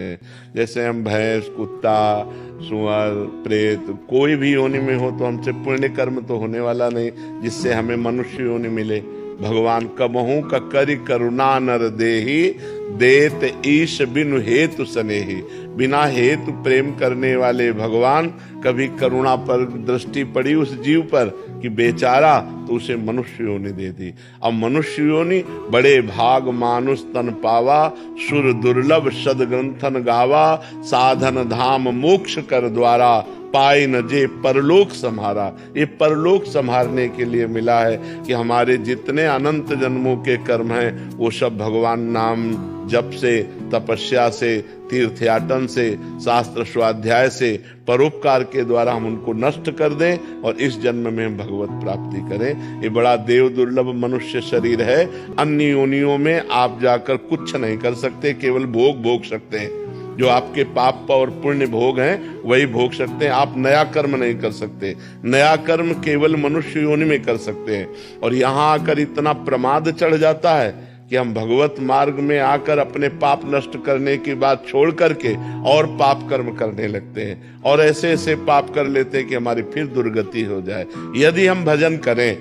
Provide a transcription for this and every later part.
हैं। जैसे हम भैंस, कुत्ता, सुअर, प्रेत, कोई भी योनि में हो तो हमसे पुण्य कर्म तो होने वाला नहीं जिससे हमें मनुष्य योनि मिले। भगवान कबहू का करि करुणा नर देहि, देत ईश बिनु हेतु सनेहि। बिना हेतु प्रेम करने वाले भगवान कभी करुणा पर दृष्टि पड़ी उस जीव पर कि बेचारा, तो उसे मनुष्य योनि दे दी। अब मनुष्य योनि बड़े भाग मानुष तन पावा, सुर दुर्लभ सदग्रंथन गावा। साधन धाम मोक्ष कर द्वारा, पाए न जे परलोक संहारा। ये परलोक संहारने के लिए मिला है कि हमारे जितने अनंत जन्मों के कर्म हैं वो सब भगवान नाम जप से, तपस्या से, तीर्थयाटन से, शास्त्र स्वाध्याय से, परोपकार के द्वारा हम उनको नष्ट कर दें और इस जन्म में हम भगवत प्राप्ति करें। ये बड़ा देव दुर्लभ मनुष्य शरीर है। अन्य योनियों में आप जाकर कुछ नहीं कर सकते, केवल भोग भोग सकते हैं। जो आपके पाप और पुण्य भोग हैं वही भोग सकते हैं। आप नया कर्म नहीं कर सकते। नया कर्म केवल मनुष्य योनि में कर सकते हैं। और यहाँ आकर इतना प्रमाद चढ़ जाता है कि हम भगवत मार्ग में आकर अपने पाप नष्ट करने की बात छोड़ करके और पाप कर्म करने लगते हैं और ऐसे ऐसे पाप कर लेते हैं कि हमारी फिर दुर्गति हो जाए। यदि हम भजन करें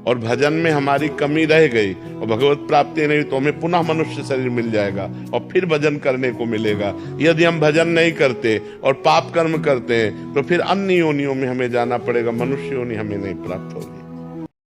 और भजन में हमारी कमी रह गई और भगवत प्राप्ति नहीं तो हमें पुनः मनुष्य शरीर मिल जाएगा और फिर भजन करने को मिलेगा। यदि हम भजन नहीं करते और पाप कर्म करते हैं तो फिर अन्य योनियों में हमें जाना पड़ेगा, मनुष्य योनि हमें नहीं प्राप्त होगी।